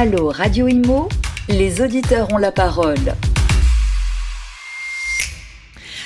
Allô Radio Imo, les auditeurs ont la parole.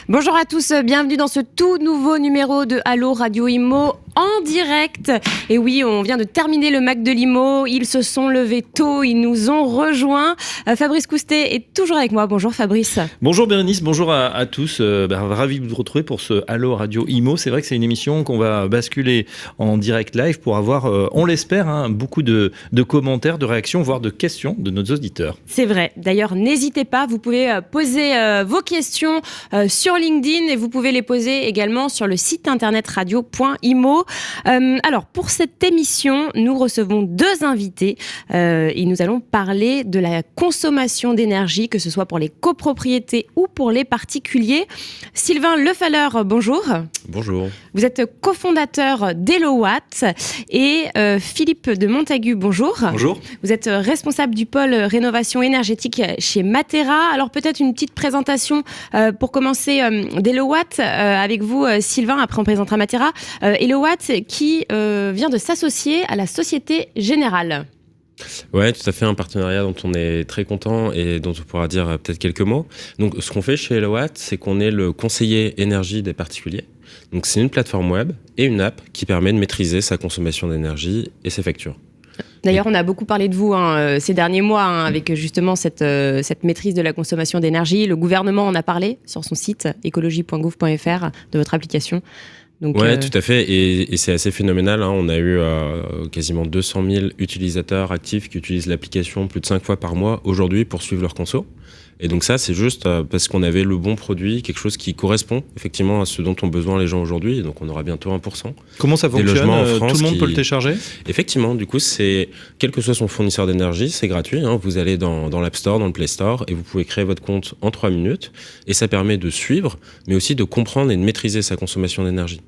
Bonjour à tous, bienvenue dans ce tout nouveau numéro de Allô Radio Imo en direct. Et oui, on vient de terminer le MAC de l'Imo, ils se sont levés tôt, ils nous ont rejoints. Fabrice Coustet est toujours avec moi. Bonjour Fabrice. Bonjour Bérénice, bonjour à tous. Ravi de vous retrouver pour ce Allô Radio Imo. C'est vrai que c'est une émission qu'on va basculer en direct live pour avoir, on l'espère, beaucoup de commentaires, de réactions, voire de questions de nos auditeurs. C'est vrai. D'ailleurs, n'hésitez pas, vous pouvez poser vos questions sur LinkedIn et vous pouvez les poser également sur le site internet radio.imo. Alors, pour cette émission, nous recevons deux invités et nous allons parler de la consommation d'énergie, que ce soit pour les copropriétés ou pour les particuliers. Sylvain Lefalleur, bonjour. Bonjour. Vous êtes cofondateur d'Elowatt et Philippe de Montagu, bonjour. Bonjour. Vous êtes responsable du pôle rénovation énergétique chez Matera. Alors peut-être une petite présentation pour commencer d'Elowatt avec vous Sylvain, après on présentera Matera. Elowatt qui vient de s'associer à la Société Générale. Ouais, tout à fait, un partenariat dont on est très content et dont on pourra dire peut-être quelques mots. Donc ce qu'on fait chez Elowatt, c'est qu'on est le conseiller énergie des particuliers. Donc c'est une plateforme web et une app qui permet de maîtriser sa consommation d'énergie et ses factures. D'ailleurs, on a beaucoup parlé de vous ces derniers mois avec justement cette maîtrise de la consommation d'énergie. Le gouvernement en a parlé sur son site écologie.gouv.fr de votre application. Donc, ouais, tout à fait, et c'est assez phénoménal. On a eu quasiment 200 000 utilisateurs actifs qui utilisent l'application plus de 5 fois par mois aujourd'hui pour suivre leur conso. Et donc ça, c'est juste parce qu'on avait le bon produit, quelque chose qui correspond effectivement à ce dont ont besoin les gens aujourd'hui. Et donc on aura bientôt 1%. Comment ça fonctionne ? Tout le monde peut le télécharger ? Effectivement, du coup, c'est quel que soit son fournisseur d'énergie, c'est gratuit. Vous allez dans l'App Store, dans le Play Store, et vous pouvez créer votre compte en 3 minutes. Et ça permet de suivre, mais aussi de comprendre et de maîtriser sa consommation d'énergie.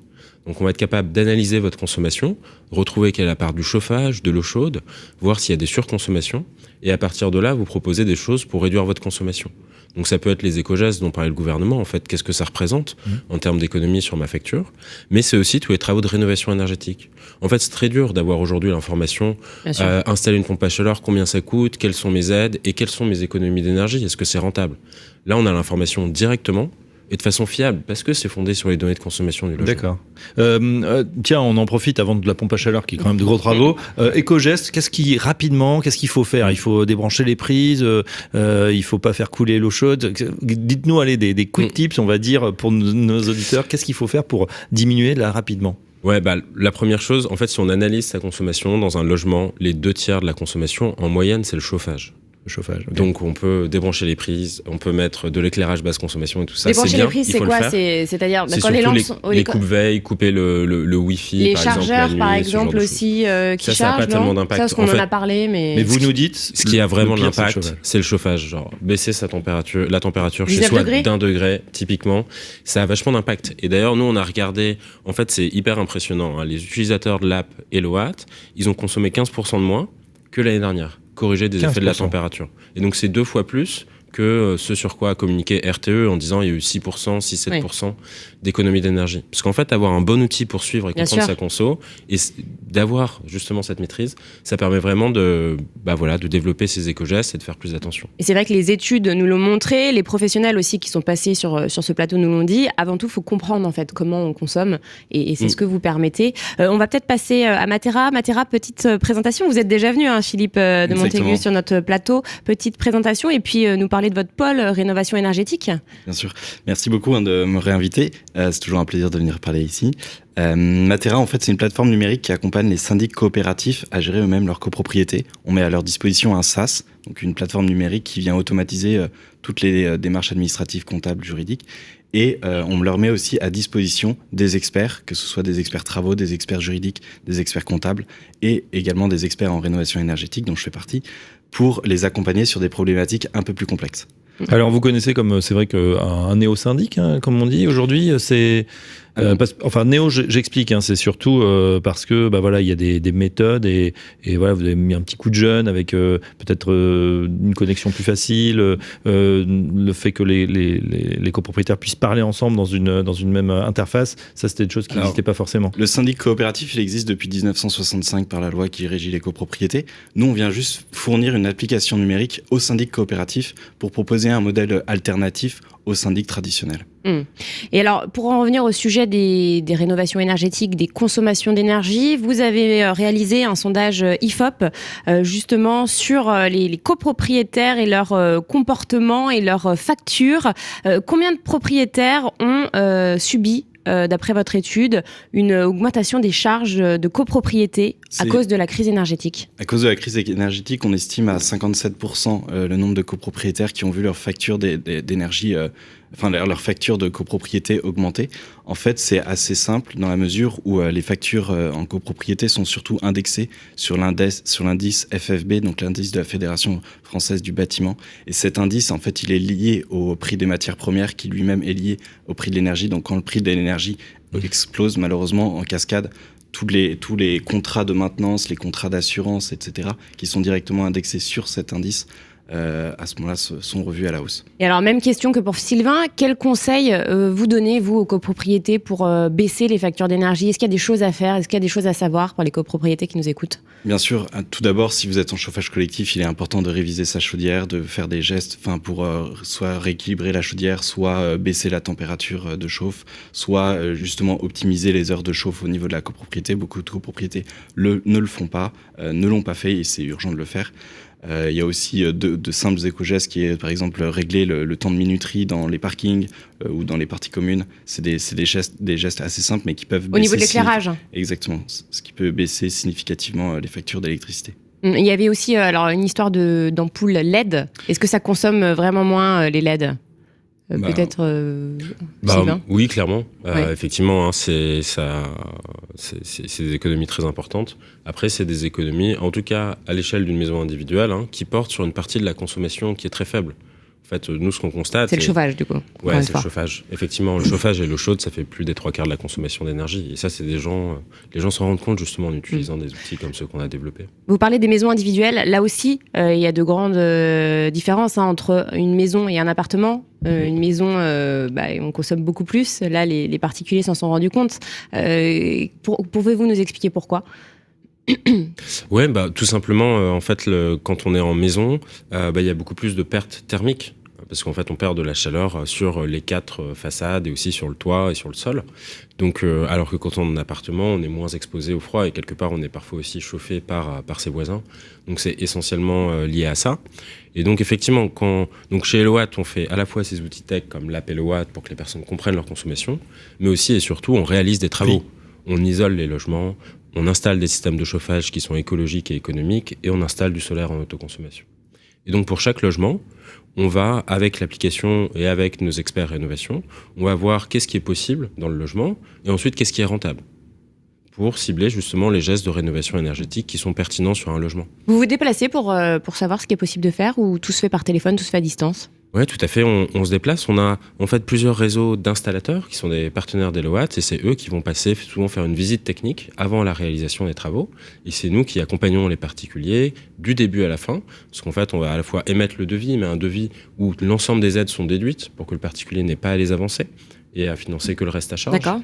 Donc on va être capable d'analyser votre consommation, retrouver quelle est la part du chauffage, de l'eau chaude, voir s'il y a des surconsommations, et à partir de là, vous proposer des choses pour réduire votre consommation. Donc ça peut être les éco-gestes dont parlait le gouvernement, en fait, qu'est-ce que ça représente en termes d'économie sur ma facture, mais c'est aussi tous les travaux de rénovation énergétique. En fait, c'est très dur d'avoir aujourd'hui l'information, installer une pompe à chaleur, combien ça coûte, quelles sont mes aides, et quelles sont mes économies d'énergie, est-ce que c'est rentable ? Là, on a l'information directement, et de façon fiable, parce que c'est fondé sur les données de consommation du logement. D'accord. Tiens, on en profite avant de la pompe à chaleur, qui est quand même de gros travaux. Éco-gestes, qu'est-ce qu'il faut faire ? Il faut débrancher les prises, il faut pas faire couler l'eau chaude. Dites-nous, allez, des quick tips, on va dire, pour nos auditeurs. Qu'est-ce qu'il faut faire pour diminuer là rapidement ? Ouais, la première chose, en fait, si on analyse sa consommation dans un logement, les 2/3 de la consommation, en moyenne, c'est le chauffage. Chauffage. Okay. Donc on peut débrancher les prises, on peut mettre de l'éclairage basse consommation et tout ça. Débrancher c'est bien, les prises, c'est quoi ? C'est-à-dire c'est quand les lampes sont... les coupe-veilles, couper le Wi-Fi, les par chargeurs, exemple, par exemple aussi, qui chargent. Ça n'a pas tellement d'impact. Ça, parce qu'on en a parlé, mais vous nous dites... Ce qui a vraiment de l'impact, c'est le chauffage. Genre, baisser la température chez soi d'1 degré, typiquement, ça a vachement d'impact. Et d'ailleurs, nous, on a regardé, en fait, c'est hyper impressionnant. Les utilisateurs de l'app Elowatt, ils ont consommé 15% de moins que l'année dernière, corrigé des effets de la température. Et donc c'est 2 fois plus que ce sur quoi a communiqué RTE en disant il y a eu 6%, 6-7% d'économie d'énergie. Parce qu'en fait, avoir un bon outil pour suivre et comprendre sa conso, et d'avoir justement cette maîtrise, ça permet vraiment de développer ses éco-gestes et de faire plus attention. Et c'est vrai que les études nous l'ont montré, les professionnels aussi qui sont passés sur ce plateau nous l'ont dit. Avant tout, il faut comprendre en fait comment on consomme, et c'est ce que vous permettez. On va peut-être passer à Matera. Matera, petite présentation. Vous êtes déjà venu, Philippe de Montagu, sur notre plateau. Petite présentation, et puis nous parler de votre pôle rénovation énergétique. Bien sûr. Merci beaucoup de me réinviter. C'est toujours un plaisir de venir parler ici. Matera, en fait, c'est une plateforme numérique qui accompagne les syndics coopératifs à gérer eux-mêmes leur copropriété. On met à leur disposition un SaaS, donc une plateforme numérique qui vient automatiser toutes les démarches administratives, comptables, juridiques. Et on leur met aussi à disposition des experts, que ce soit des experts travaux, des experts juridiques, des experts comptables et également des experts en rénovation énergétique, dont je fais partie, pour les accompagner sur des problématiques un peu plus complexes. Alors vous connaissez, comme c'est vrai qu'un néo-syndic, comme on dit aujourd'hui, c'est Néo, j'explique, hein, c'est surtout parce que voilà, il y a des méthodes et voilà, vous avez mis un petit coup de jeune avec peut-être une connexion plus facile, le fait que les copropriétaires puissent parler ensemble dans une même interface, ça c'était des choses qui n'existaient pas forcément. Le syndic coopératif, il existe depuis 1965 par la loi qui régit les copropriétés. Nous, on vient juste fournir une application numérique au syndic coopératif pour proposer un modèle alternatif au syndic traditionnel. Et alors, pour en revenir au sujet des rénovations énergétiques, des consommations d'énergie, vous avez réalisé un sondage IFOP justement sur les copropriétaires et leur comportement et leurs factures. Combien de propriétaires ont subi, d'après votre étude, une augmentation des charges de copropriété à cause de la crise énergétique? À cause de la crise énergétique, on estime à 57% le nombre de copropriétaires qui ont vu leur facture d'énergie, leur facture de copropriété augmenter. En fait, c'est assez simple dans la mesure où les factures en copropriété sont surtout indexées sur l'indice FFB, donc l'indice de la Fédération française du bâtiment. Et cet indice, en fait, il est lié au prix des matières premières, qui lui-même est lié au prix de l'énergie. Donc, quand le prix de l'énergie explose, malheureusement, en cascade, tous les contrats de maintenance, les contrats d'assurance, etc., qui sont directement indexés sur cet indice, à ce moment-là, sont revus à la hausse. Et alors, même question que pour Sylvain, quels conseils vous donnez, vous, aux copropriétés pour baisser les factures d'énergie? Est-ce qu'il y a des choses à faire? Est-ce qu'il y a des choses à savoir pour les copropriétés qui nous écoutent? Bien sûr. Tout d'abord, si vous êtes en chauffage collectif, il est important de réviser sa chaudière, de faire des gestes pour soit rééquilibrer la chaudière, soit baisser la température de chauffe, soit justement optimiser les heures de chauffe au niveau de la copropriété. Beaucoup de copropriétés ne le font pas, ne l'ont pas fait et c'est urgent de le faire. Il y a aussi de simples éco-gestes qui est par exemple régler le temps de minuterie dans les parkings ou dans les parties communes. C'est des gestes assez simples mais qui peuvent baisser... Au niveau de l'éclairage. Exactement, ce qui peut baisser significativement les factures d'électricité. Il y avait aussi une histoire d'ampoule LED. Est-ce que ça consomme vraiment moins les LED? Peut-être Sylvain? Oui, clairement. Ouais. Effectivement, hein, c'est des économies très importantes. Après, c'est des économies, en tout cas à l'échelle d'une maison individuelle, hein, qui portent sur une partie de la consommation qui est très faible. En fait, nous, ce qu'on constate... C'est le chauffage, du coup. Ouais, c'est le chauffage. Effectivement, le chauffage et l'eau chaude, ça fait plus des 3/4 de la consommation d'énergie. Et ça, c'est les gens s'en rendent compte justement en utilisant des outils comme ceux qu'on a développés. Vous parlez des maisons individuelles. Là aussi, il y a de grandes différences entre une maison et un appartement. Une maison, on consomme beaucoup plus. Là, les particuliers s'en sont rendus compte. Pouvez-vous nous expliquer pourquoi ? Ouais, tout simplement, en fait, quand on est en maison, il y a beaucoup plus de pertes thermiques. Parce qu'en fait, on perd de la chaleur sur les 4 façades et aussi sur le toit et sur le sol. Donc, alors que quand on est en appartement, on est moins exposé au froid et quelque part, on est parfois aussi chauffé par ses voisins. Donc, c'est essentiellement lié à ça. Et donc, effectivement, donc chez Elowatt, on fait à la fois ces outils tech comme l'app Elowatt pour que les personnes comprennent leur consommation, mais aussi et surtout, on réalise des travaux. Oui. On isole les logements, on installe des systèmes de chauffage qui sont écologiques et économiques et on installe du solaire en autoconsommation. Et donc, pour chaque logement, on va, avec l'application et avec nos experts rénovation, on va voir qu'est-ce qui est possible dans le logement et ensuite qu'est-ce qui est rentable pour cibler justement les gestes de rénovation énergétique qui sont pertinents sur un logement. Vous vous déplacez pour savoir ce qui est possible de faire ou tout se fait par téléphone, tout se fait à distance ? Oui, tout à fait. On se déplace. On a en fait plusieurs réseaux d'installateurs qui sont des partenaires d'Elowatt et c'est eux qui vont souvent faire une visite technique avant la réalisation des travaux. Et c'est nous qui accompagnons les particuliers du début à la fin. Parce qu'en fait, on va à la fois émettre le devis, mais un devis où l'ensemble des aides sont déduites pour que le particulier n'ait pas à les avancer et à financer que le reste à charge. D'accord.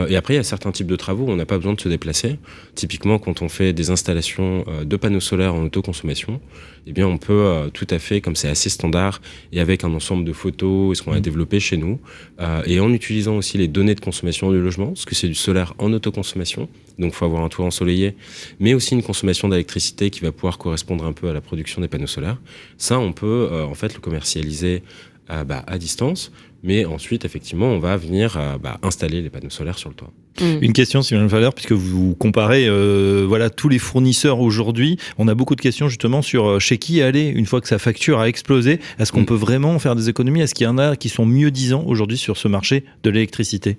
Et après, il y a certains types de travaux où on n'a pas besoin de se déplacer. Typiquement, quand on fait des installations de panneaux solaires en autoconsommation, eh bien, on peut tout à fait, comme c'est assez standard, et avec un ensemble de photos, et ce qu'on a développé chez nous, et en utilisant aussi les données de consommation du logement, parce que c'est du solaire en autoconsommation, donc il faut avoir un toit ensoleillé, mais aussi une consommation d'électricité qui va pouvoir correspondre un peu à la production des panneaux solaires. Ça, on peut en fait le commercialiser à distance, mais ensuite, effectivement, on va venir installer les panneaux solaires sur le toit. Une question, Sylvain Valeur, puisque vous comparez tous les fournisseurs aujourd'hui. On a beaucoup de questions justement sur chez qui aller une fois que sa facture a explosé. Est-ce qu'on peut vraiment faire des économies? Est-ce qu'il y en a qui sont mieux disants aujourd'hui sur ce marché de l'électricité?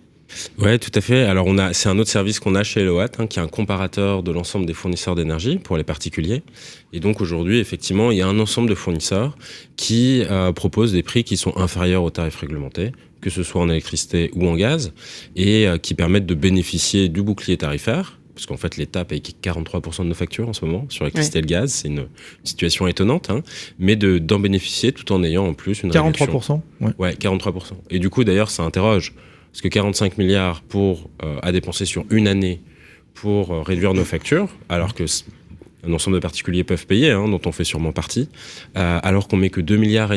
Ouais, tout à fait. Alors c'est un autre service qu'on a chez Elowatt, qui est un comparateur de l'ensemble des fournisseurs d'énergie pour les particuliers. Et donc aujourd'hui, effectivement, il y a un ensemble de fournisseurs qui proposent des prix qui sont inférieurs aux tarifs réglementés, que ce soit en électricité ou en gaz, et qui permettent de bénéficier du bouclier tarifaire, parce qu'en fait l'État paye 43% de nos factures en ce moment sur l'électricité et le gaz, c'est une situation étonnante, mais d'en bénéficier tout en ayant en plus une 43%. Ouais, 43%. Et du coup d'ailleurs ça interroge, parce que 45 milliards à dépenser sur une année pour réduire nos factures, alors que un ensemble de particuliers peuvent payer, dont on fait sûrement partie, alors qu'on met que 2,5 milliards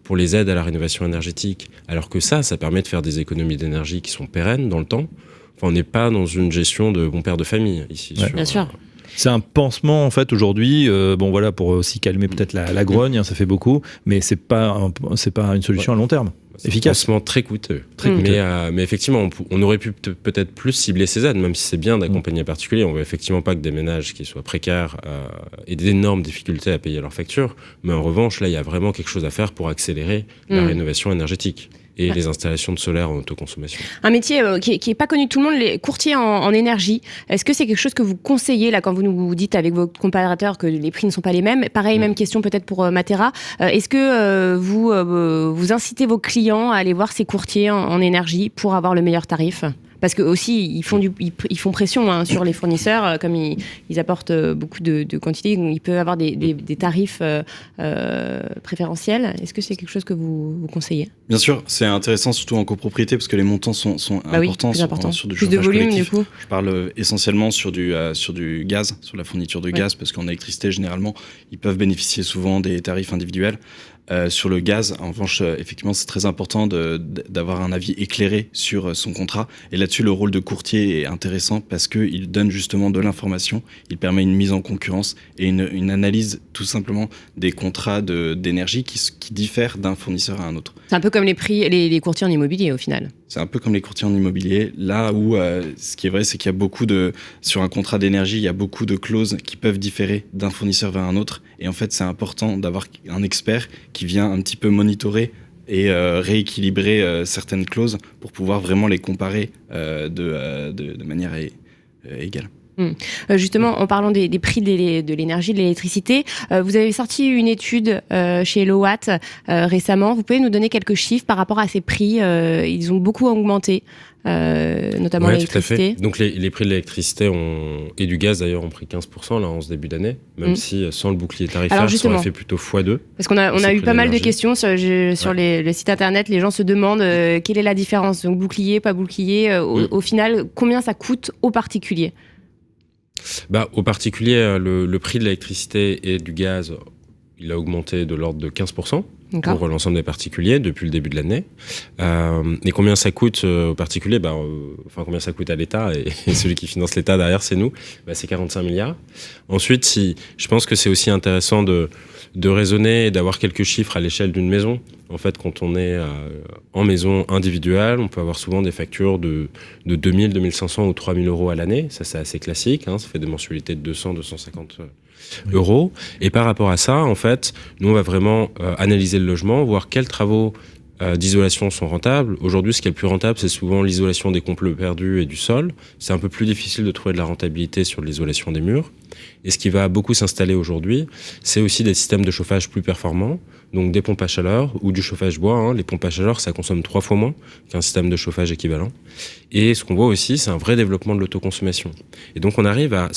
pour les aides à la rénovation énergétique, alors que ça permet de faire des économies d'énergie qui sont pérennes dans le temps. Enfin, on n'est pas dans une gestion de bon père de famille ici. Ouais. Bien sûr. C'est un pansement en fait aujourd'hui, pour aussi calmer peut-être la grogne, ça fait beaucoup, mais c'est pas une solution à long terme. C'est efficace. un pansement très coûteux. coûteux. Mais effectivement, on aurait pu peut-être plus cibler ces aides, même si c'est bien d'accompagner les particuliers. On veut effectivement pas que des ménages qui soient précaires aient d'énormes difficultés à payer leurs factures. Mais en revanche, là, il y a vraiment quelque chose à faire pour accélérer la rénovation énergétique et les installations de solaire en autoconsommation. Un métier qui est pas connu de tout le monde, les courtiers en énergie. Est-ce que c'est quelque chose que vous conseillez là quand vous nous dites avec vos comparateurs que les prix ne sont pas les mêmes? Pareil, même question peut-être pour Matera. Est-ce que vous incitez vos clients à aller voir ces courtiers en énergie pour avoir le meilleur tarif? Parce que aussi ils font pression sur les fournisseurs, comme ils apportent beaucoup de quantités, ils peuvent avoir des tarifs préférentiels. Est-ce que c'est quelque chose que vous conseillez? Bien sûr, c'est intéressant surtout en copropriété parce que les montants sont importants, sur du plus de volume collectif. du coup. Je parle essentiellement sur du gaz, sur la fourniture de gaz, parce qu'en électricité généralement ils peuvent bénéficier souvent des tarifs individuels. Sur le gaz, en revanche, effectivement, c'est très important d'avoir un avis éclairé sur son contrat. Et là-dessus, le rôle de courtier est intéressant parce qu'il donne justement de l'information, il permet une mise en concurrence et une analyse tout simplement des contrats d'énergie qui diffèrent d'un fournisseur à un autre. C'est un peu comme les courtiers en immobilier au final. C'est un peu comme les courtiers en immobilier, là où ce qui est vrai, c'est qu'il y a sur un contrat d'énergie, il y a beaucoup de clauses qui peuvent différer d'un fournisseur vers un autre. Et en fait, c'est important d'avoir un expert qui vient un petit peu monitorer et rééquilibrer certaines clauses pour pouvoir vraiment les comparer de manière égale. Justement, en parlant des prix de l'énergie, de l'électricité, vous avez sorti une étude chez Hellowatt récemment. Vous pouvez nous donner quelques chiffres par rapport à ces prix? Ils ont beaucoup augmenté, notamment l'électricité. Tout à fait. Donc les prix de l'électricité et du gaz d'ailleurs ont pris 15% là, en ce début d'année, même si sans le bouclier tarifaire, ça aurait fait plutôt x2. Parce qu'on a eu pas mal de questions sur le site internet. Les gens se demandent quelle est la différence, donc bouclier, pas bouclier. Au final, combien ça coûte aux particuliers? Au particulier, le prix de l'électricité et du gaz, il a augmenté de l'ordre de 15% pour l'ensemble des particuliers depuis le début de l'année. Et combien ça coûte aux particuliers? Combien ça coûte à l'État et celui qui finance l'État derrière, c'est nous. C'est 45 milliards. Ensuite, je pense que c'est aussi intéressant de raisonner et d'avoir quelques chiffres à l'échelle d'une maison. En fait, quand on est en maison individuelle, on peut avoir souvent des factures de 2000, 2500 ou 3000 euros à l'année. Ça, c'est assez classique. Ça fait des mensualités de 200, 250 euros. Et par rapport à ça, en fait, nous, on va vraiment analyser le logement, voir quels travaux d'isolation sont rentables. Aujourd'hui, ce qui est le plus rentable, c'est souvent l'isolation des complots perdus et du sol. C'est un peu plus difficile de trouver de la rentabilité sur l'isolation des murs. Et ce qui va beaucoup s'installer aujourd'hui, c'est aussi des systèmes de chauffage plus performants, donc des pompes à chaleur ou du chauffage bois. Les pompes à chaleur, ça consomme 3 fois moins qu'un système de chauffage équivalent. Et ce qu'on voit aussi, c'est un vrai développement de l'autoconsommation. Et donc on arrive à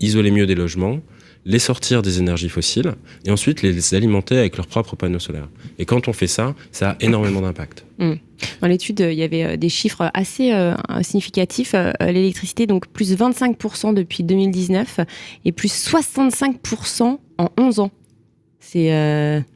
isoler mieux des logements, les sortir des énergies fossiles et ensuite les alimenter avec leurs propres panneaux solaires. Et quand on fait ça, ça a énormément d'impact. Dans l'étude, il y avait des chiffres assez significatifs. L'électricité, donc plus 25% depuis 2019 et plus 65% en 11 ans. C'est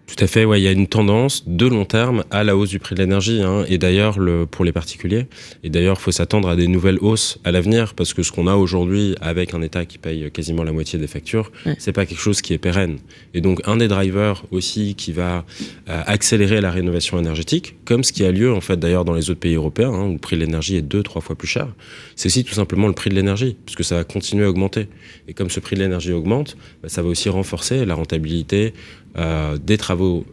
Tout à fait, il y a une tendance de long terme à la hausse du prix de l'énergie, et d'ailleurs pour les particuliers. Et d'ailleurs, il faut s'attendre à des nouvelles hausses à l'avenir, parce que ce qu'on a aujourd'hui avec un État qui paye quasiment la moitié des factures, c'est pas quelque chose qui est pérenne. Et donc, un des drivers aussi qui va accélérer la rénovation énergétique, comme ce qui a lieu en fait d'ailleurs dans les autres pays européens, où le prix de l'énergie est 2-3 fois plus cher, c'est aussi tout simplement le prix de l'énergie, puisque ça va continuer à augmenter. Et comme ce prix de l'énergie augmente, ça va aussi renforcer la rentabilité des travaux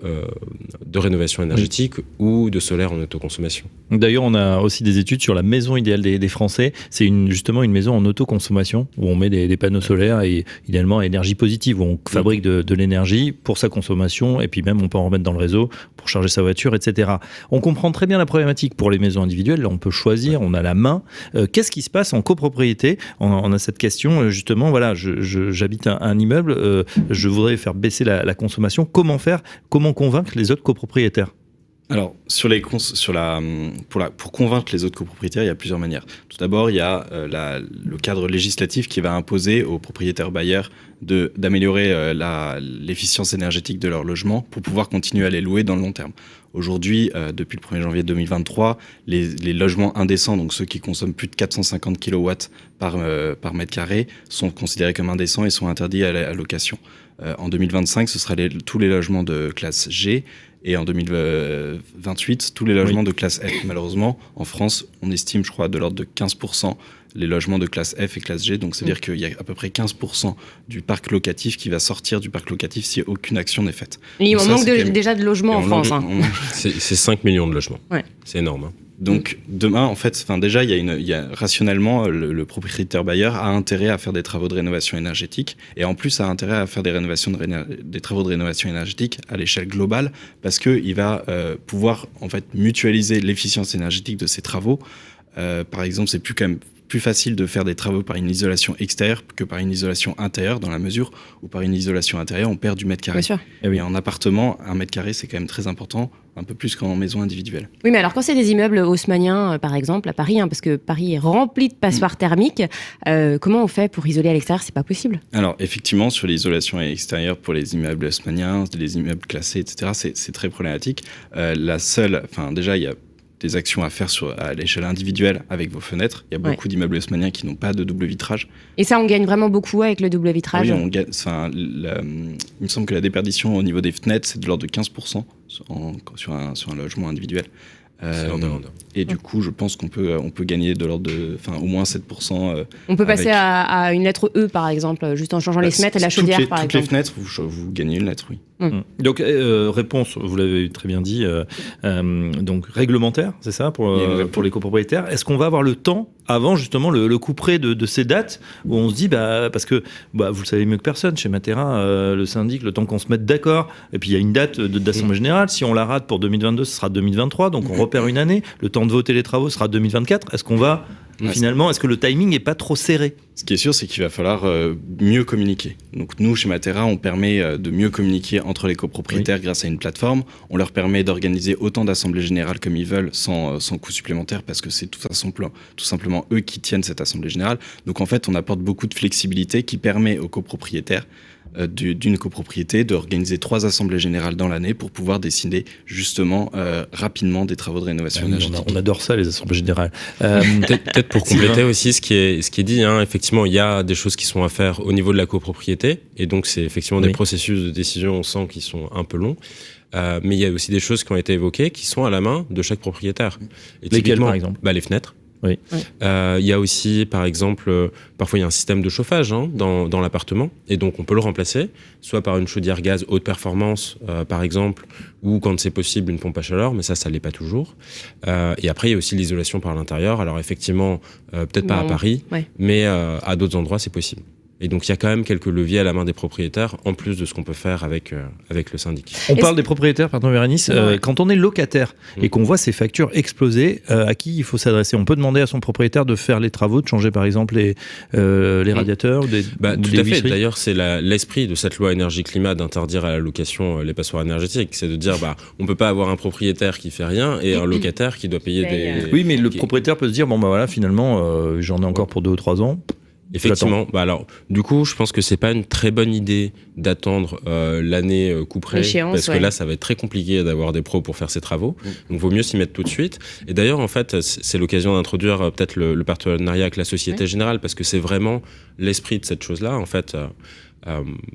de rénovation énergétique ou de solaire en autoconsommation. D'ailleurs, on a aussi des études sur la maison idéale des Français. C'est justement une maison en autoconsommation où on met des panneaux solaires et idéalement à énergie positive, où on fabrique de l'énergie pour sa consommation et puis même on peut en remettre dans le réseau pour charger sa voiture, etc. On comprend très bien la problématique pour les maisons individuelles. Là, on peut choisir, on a la main. Qu'est-ce qui se passe en copropriété ? On a cette question, justement, voilà, j'habite un immeuble, je voudrais faire baisser la consommation. Comment faire ? Comment convaincre les autres copropriétaires ? Alors, pour convaincre les autres copropriétaires, il y a plusieurs manières. Tout d'abord, il y a le cadre législatif qui va imposer aux propriétaires bailleurs d'améliorer l'efficience énergétique de leur logement pour pouvoir continuer à les louer dans le long terme. Aujourd'hui, depuis le 1er janvier 2023, les logements indécents, donc ceux qui consomment plus de 450 kW par mètre carré, sont considérés comme indécents et sont interdits à la location. En 2025, ce sera tous les logements de classe G. Et en 2028, tous les logements de classe F. Malheureusement, en France, on estime, je crois, de l'ordre de 15% les logements de classe F et classe G. Donc, c'est-à-dire qu'il y a à peu près 15% du parc locatif qui va sortir du parc locatif si aucune action n'est faite. Et il manque déjà de logements en France. C'est 5 millions de logements. Ouais. C'est énorme. Hein. Donc demain, en fait, déjà, il y a rationnellement, le propriétaire bailleur a intérêt à faire des travaux de rénovation énergétique et en plus a intérêt à faire des travaux de rénovation énergétique à l'échelle globale parce qu'il va pouvoir en fait mutualiser l'efficience énergétique de ses travaux. Par exemple, c'est quand même plus facile de faire des travaux par une isolation extérieure que par une isolation intérieure, dans la mesure où par une isolation intérieure, on perd du mètre carré. Bien sûr. Et en appartement, 1 mètre carré, c'est quand même très important, un peu plus qu'en maison individuelle. Oui, mais alors quand c'est des immeubles haussmanniens, par exemple, à Paris, parce que Paris est rempli de passoires thermiques, comment on fait pour isoler à l'extérieur ? C'est pas possible. Alors, effectivement, sur l'isolation extérieure pour les immeubles haussmanniens, les immeubles classés, etc., c'est très problématique. Déjà, il y a des actions à faire à l'échelle individuelle avec vos fenêtres. Il y a beaucoup d'immeubles haussmanniens qui n'ont pas de double vitrage. Et ça, on gagne vraiment beaucoup avec le double vitrage. Oui, il me semble que la déperdition au niveau des fenêtres, c'est de l'ordre de 15% sur un logement individuel. Et du coup, je pense qu'on peut gagner de l'ordre de, au moins 7%. On peut passer à une lettre E, par exemple, juste en changeant les fenêtres et la chaudière, par exemple. Toutes les fenêtres, vous gagnez une lettre, oui. Donc, réponse, vous l'avez très bien dit, donc réglementaire, c'est ça, pour les copropriétaires. Est-ce qu'on va avoir le temps, avant justement le couperet de ces dates, où on se dit, parce que vous le savez mieux que personne, chez Matera, le syndic, le temps qu'on se mette d'accord, et puis il y a une date d'assemblée générale, si on la rate pour 2022, ce sera 2023, donc on repère une année, le temps de voter les travaux sera 2024. Est-ce qu'on va, finalement, est-ce que le timing n'est pas trop serré ? Ce qui est sûr, c'est qu'il va falloir mieux communiquer. Donc nous, chez Matera, on permet de mieux communiquer entre les copropriétaires grâce à une plateforme. On leur permet d'organiser autant d'assemblées générales comme ils veulent sans coût supplémentaire parce que c'est tout simplement eux qui tiennent cette assemblée générale. Donc en fait, on apporte beaucoup de flexibilité qui permet aux copropriétaires d'une copropriété d'organiser 3 assemblées générales dans l'année pour pouvoir décider justement rapidement des travaux de rénovation énergétique. On adore ça, les assemblées générales. Peut-être pour compléter aussi ce qui est dit, effectivement, il y a des choses qui sont à faire au niveau de la copropriété et donc c'est effectivement des processus de décision, on sent qu'ils sont un peu longs. Mais il y a aussi des choses qui ont été évoquées qui sont à la main de chaque propriétaire. Et lesquelles, par exemple ? Les fenêtres. Oui. Il y a aussi, par exemple, parfois il y a un système de chauffage dans l'appartement, et donc on peut le remplacer, soit par une chaudière gaz haute performance, par exemple, ou quand c'est possible, une pompe à chaleur, mais ça l'est pas toujours. Et après, il y a aussi l'isolation par l'intérieur. Alors effectivement, peut-être pas à Paris, mais à d'autres endroits, c'est possible. Et donc, il y a quand même quelques leviers à la main des propriétaires, en plus de ce qu'on peut faire avec le syndic. On parle des propriétaires, pardon Bérénice. Quand on est locataire et qu'on voit ses factures exploser, à qui il faut s'adresser ? On peut demander à son propriétaire de faire les travaux, de changer par exemple les radiateurs ou des tout à fait. D'ailleurs, c'est l'esprit de cette loi énergie-climat d'interdire à la location les passoires énergétiques. C'est de dire, on peut pas avoir un propriétaire qui fait rien et un locataire qui doit payer des... Oui, mais le propriétaire peut se dire, finalement, j'en ai encore pour 2 ou 3 ans. Effectivement. Alors, du coup, je pense que c'est pas une très bonne idée d'attendre l'année couperée, parce que là, ça va être très compliqué d'avoir des pros pour faire ces travaux. Donc, vaut mieux s'y mettre tout de suite. Et d'ailleurs, en fait, c'est l'occasion d'introduire peut-être le partenariat avec la Société Générale, parce que c'est vraiment l'esprit de cette chose-là, en fait.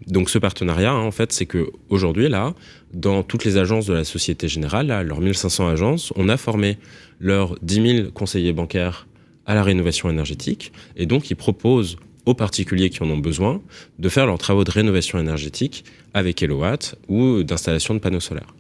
Donc, ce partenariat, en fait, c'est que aujourd'hui, là, dans toutes les agences de la Société Générale, là, leurs 1500 agences, on a formé leurs 10 000 conseillers bancaires à la rénovation énergétique, et donc ils proposent aux particuliers qui en ont besoin de faire leurs travaux de rénovation énergétique avec Elowatt ou d'installation de panneaux solaires.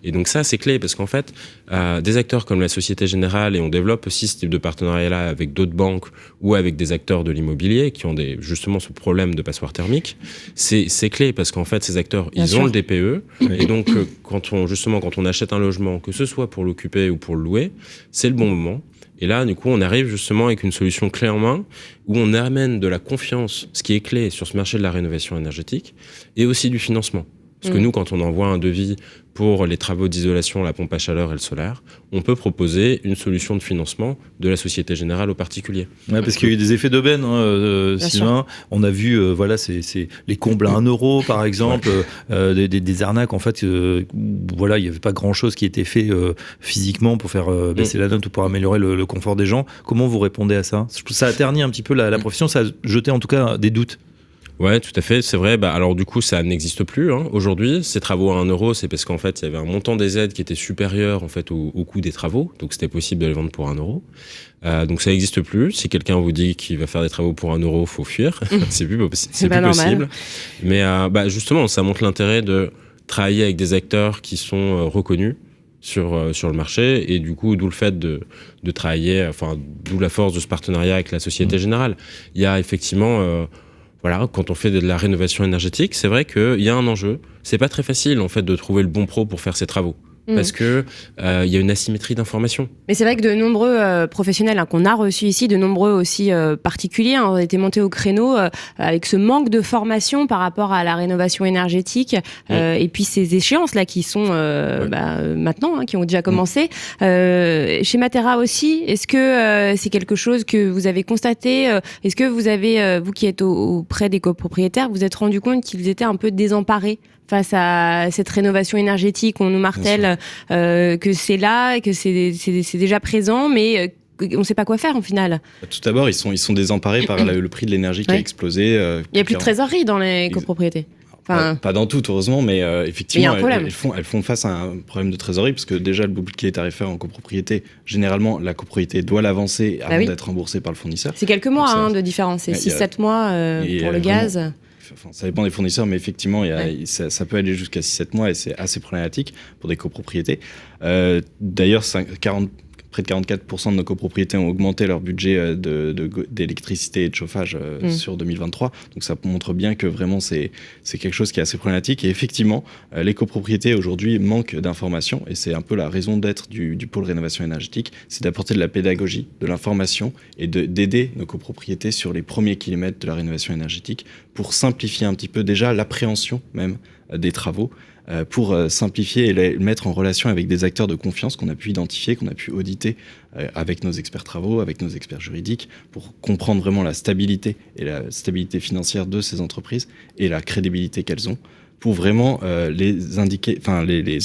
Et donc ça, c'est clé parce qu'en fait, des acteurs comme la Société Générale, et on développe aussi ce type de partenariat-là avec d'autres banques ou avec des acteurs de l'immobilier qui ont justement ce problème de passoire thermique, c'est clé parce qu'en fait, ces acteurs, ils ont le DPE. Et donc, quand on achète un logement, que ce soit pour l'occuper ou pour le louer, c'est le bon moment. Et là, du coup, on arrive justement avec une solution clé en main où on amène de la confiance, ce qui est clé sur ce marché de la rénovation énergétique, et aussi du financement. Parce que nous, quand on envoie un devis pour les travaux d'isolation, la pompe à chaleur et le solaire, on peut proposer une solution de financement de la Société Générale aux particuliers. Ouais, parce qu'il y a eu des effets d'aubaine, Sylvain. On a vu, c'est les combles à 1 euro, par exemple, des arnaques, en fait. Il n'y avait pas grand-chose qui était fait physiquement pour faire baisser la note ou pour améliorer le confort des gens. Comment vous répondez à ça ? Ça a terni un petit peu la profession, ça a jeté en tout cas des doutes. Ouais, tout à fait, c'est vrai. Alors du coup, ça n'existe plus aujourd'hui. Ces travaux à 1 euro, c'est parce qu'en fait, il y avait un montant des aides qui était supérieur en fait au coût des travaux, donc c'était possible de les vendre pour 1 euro. Donc ça n'existe plus. Si quelqu'un vous dit qu'il va faire des travaux pour 1 euro, faut fuir. c'est plus possible. Mais justement, ça montre l'intérêt de travailler avec des acteurs qui sont reconnus sur le marché, et du coup, d'où le fait de travailler, d'où la force de ce partenariat avec la Société Générale. Il y a effectivement quand on fait de la rénovation énergétique, c'est vrai qu'il y a un enjeu. C'est pas très facile, en fait, de trouver le bon pro pour faire ces travaux. Parce que y a une asymétrie d'information. Mais c'est vrai que de nombreux professionnels qu'on a reçus ici, de nombreux aussi particuliers, ont été montés au créneau avec ce manque de formation par rapport à la rénovation énergétique et puis ces échéances-là qui sont maintenant, qui ont déjà commencé. Chez Matera aussi, est-ce que c'est quelque chose que vous avez constaté ? Est-ce que vous avez, vous qui êtes auprès des copropriétaires, vous êtes rendu compte qu'ils étaient un peu désemparés face à cette rénovation énergétique? On nous martèle que c'est là, que c'est déjà présent, mais on ne sait pas quoi faire en final. Tout d'abord, ils sont désemparés par le prix de l'énergie qui a explosé. Il n'y a plus de trésorerie dans les copropriétés. Pas dans toutes, heureusement, mais effectivement, elles font face à un problème de trésorerie, parce que déjà, le bouclier tarifaire en copropriété, généralement, la copropriété doit l'avancer avant d'être remboursée par le fournisseur. C'est quelques mois de différence, c'est 6-7 mois pour le gaz. Ça dépend des fournisseurs, mais effectivement, ça peut aller jusqu'à 6-7 mois, et c'est assez problématique pour des copropriétés. D'ailleurs, près de 44% de nos copropriétés ont augmenté leur budget d'électricité et de chauffage sur 2023. Donc ça montre bien que vraiment c'est quelque chose qui est assez problématique. Et effectivement, les copropriétés aujourd'hui manquent d'informations, et c'est un peu la raison d'être du pôle rénovation énergétique, c'est d'apporter de la pédagogie, de l'information, et d'aider nos copropriétés sur les premiers kilomètres de la rénovation énergétique pour simplifier un petit peu déjà l'appréhension même des travaux, pour simplifier et les mettre en relation avec des acteurs de confiance qu'on a pu identifier, qu'on a pu auditer avec nos experts travaux, avec nos experts juridiques, pour comprendre vraiment la stabilité et la stabilité financière de ces entreprises et la crédibilité qu'elles ont, pour vraiment les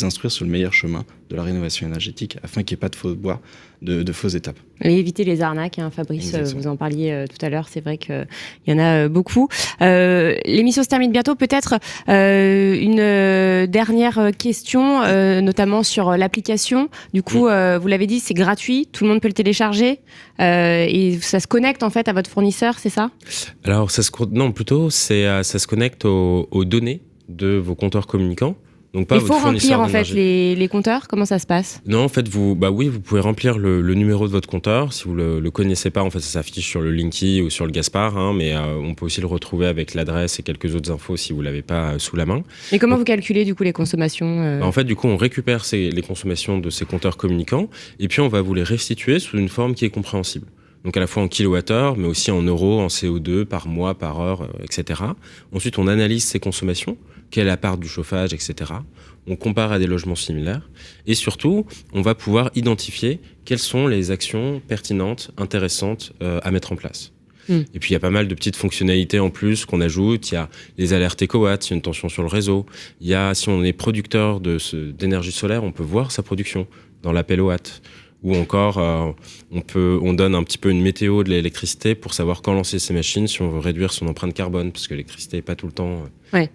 instruire sur le meilleur chemin de la rénovation énergétique, afin qu'il n'y ait pas de faux bois, de fausses étapes. Et éviter les arnaques, Fabrice, vous en parliez tout à l'heure, c'est vrai qu'il y en a beaucoup. L'émission se termine bientôt, peut-être une dernière question, notamment sur l'application. Du coup, vous l'avez dit, c'est gratuit, tout le monde peut le télécharger, et ça se connecte en fait à votre fournisseur, c'est ça ? Alors, ça se connecte aux données de vos compteurs communicants. Donc pas il faut remplir en fait les compteurs. Comment ça se passe ? Non, en fait, vous pouvez remplir le numéro de votre compteur. Si vous le connaissez pas, en fait, ça s'affiche sur le Linky ou sur le Gaspard, mais on peut aussi le retrouver avec l'adresse et quelques autres infos si vous l'avez pas sous la main. Et comment vous calculez du coup les consommations En fait, du coup, on récupère les consommations de ces compteurs communicants, et puis on va vous les restituer sous une forme qui est compréhensible. Donc à la fois en kilowattheure, mais aussi en euros, en CO2, par mois, par heure, etc. Ensuite, on analyse ces consommations, quelle est la part du chauffage, etc. On compare à des logements similaires. Et surtout, on va pouvoir identifier quelles sont les actions pertinentes, intéressantes à mettre en place. Et puis il y a pas mal de petites fonctionnalités en plus qu'on ajoute. Il y a les alertes éco-watts, il y a une tension sur le réseau. Il y a, si on est producteur d'énergie solaire, on peut voir sa production dans l'appel au watt. Ou encore, on donne un petit peu une météo de l'électricité pour savoir quand lancer ses machines si on veut réduire son empreinte carbone, parce que l'électricité n'est pas tout le temps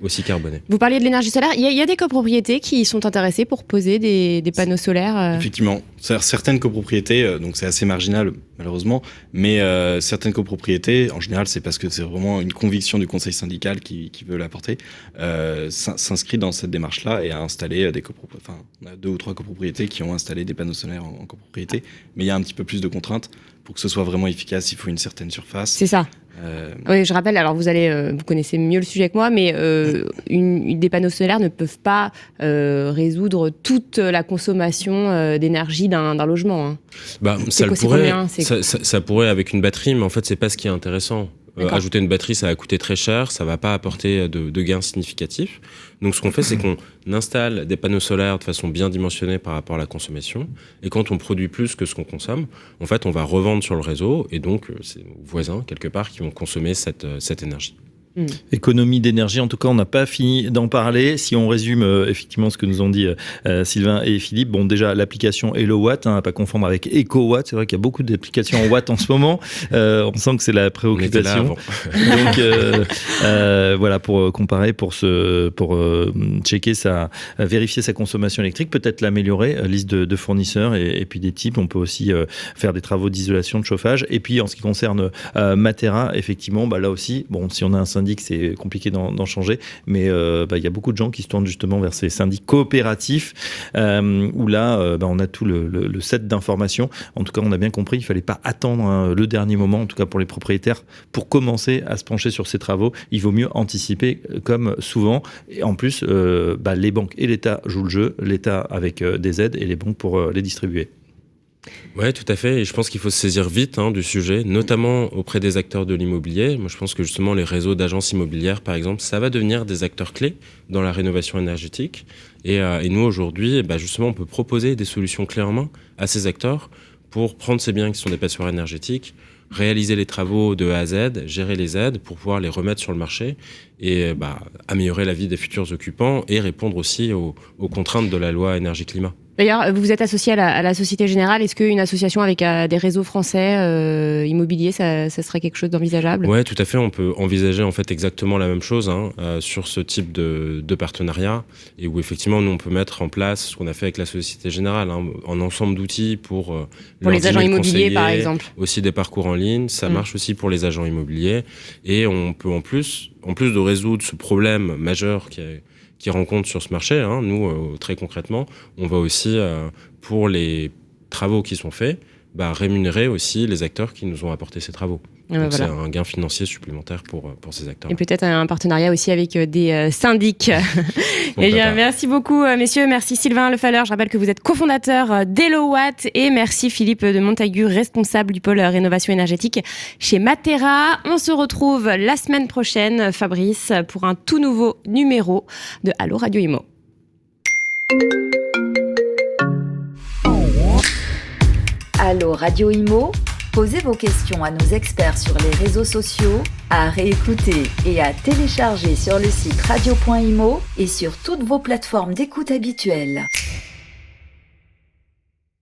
aussi carbonée. Vous parliez de l'énergie solaire. Il y a des copropriétés qui sont intéressées pour poser des panneaux solaires Effectivement. Certaines copropriétés, donc c'est assez marginal, malheureusement. Mais certaines copropriétés, en général, c'est parce que c'est vraiment une conviction du conseil syndical qui veut l'apporter, s'inscrit dans cette démarche-là et a installé on a 2 ou 3 copropriétés qui ont installé des panneaux solaires en copropriété. Mais il y a un petit peu plus de contraintes. Pour que ce soit vraiment efficace, il faut une certaine surface. C'est ça. Oui, je rappelle, alors vous connaissez mieux le sujet que moi, mais des panneaux solaires ne peuvent pas résoudre toute la consommation d'énergie d'un logement. Hein. Ça pourrait avec une batterie, mais en fait, c'est pas ce qui est intéressant. Ajouter une batterie, ça va coûter très cher, ça va pas apporter de gains significatifs. Donc, ce qu'on fait, c'est qu'on installe des panneaux solaires de façon bien dimensionnée par rapport à la consommation. Et quand on produit plus que ce qu'on consomme, en fait, on va revendre sur le réseau. Et donc, c'est nos voisins, quelque part, qui vont consommer cette énergie. Économie d'énergie, en tout cas, on n'a pas fini d'en parler. Si on résume effectivement ce que nous ont dit Sylvain et Philippe, bon, déjà l'application HelloWatt, à pas confondre avec EcoWatt. C'est vrai qu'il y a beaucoup d'applications en Watt en ce moment. On sent que c'est la préoccupation. Donc voilà, pour comparer, pour checker vérifier sa consommation électrique, peut-être l'améliorer, liste de fournisseurs et puis des types. On peut aussi faire des travaux d'isolation, de chauffage. Et puis en ce qui concerne Matera, effectivement, là aussi, bon, si on a un syndic, c'est compliqué d'en changer, mais il y a beaucoup de gens qui se tournent justement vers ces syndics coopératifs où là, on a tout le set d'informations. En tout cas, on a bien compris, il ne fallait pas attendre le dernier moment, en tout cas pour les propriétaires, pour commencer à se pencher sur ces travaux. Il vaut mieux anticiper comme souvent. Et en plus, les banques et l'État jouent le jeu, l'État avec des aides et les banques pour les distribuer. Ouais, tout à fait. Et je pense qu'il faut se saisir vite du sujet, notamment auprès des acteurs de l'immobilier. Moi, je pense que justement, les réseaux d'agences immobilières, par exemple, ça va devenir des acteurs clés dans la rénovation énergétique. Et nous, aujourd'hui, justement, on peut proposer des solutions clés en main à ces acteurs pour prendre ces biens qui sont des passoires énergétiques, réaliser les travaux de A à Z, gérer les aides pour pouvoir les remettre sur le marché et améliorer la vie des futurs occupants et répondre aussi aux contraintes de la loi énergie-climat. D'ailleurs, vous êtes associé à la Société Générale. Est-ce qu'une association avec des réseaux français immobiliers, ça serait quelque chose d'envisageable ? Oui, tout à fait. On peut envisager en fait exactement la même chose sur ce type de partenariat et où effectivement nous on peut mettre en place ce qu'on a fait avec la Société Générale, un ensemble d'outils pour les agents immobiliers par exemple. Aussi des parcours en ligne, ça marche aussi pour les agents immobiliers et on peut en plus de résoudre ce problème majeur qui rencontre sur ce marché, nous, très concrètement, on va aussi, pour les travaux qui sont faits, rémunérer aussi les acteurs qui nous ont apporté ces travaux. Donc c'est un gain financier supplémentaire pour ces acteurs. Et peut-être un partenariat aussi avec des syndics. Eh bien, merci beaucoup, messieurs. Merci Sylvain Lefalleur. Je rappelle que vous êtes cofondateur d'HelloWatt. Et merci Philippe de Montagu, responsable du pôle rénovation énergétique chez Matera. On se retrouve la semaine prochaine, Fabrice, pour un tout nouveau numéro de Allo Radio Imo. Allo Radio Imo, posez vos questions à nos experts sur les réseaux sociaux, à réécouter et à télécharger sur le site radio.imo et sur toutes vos plateformes d'écoute habituelles.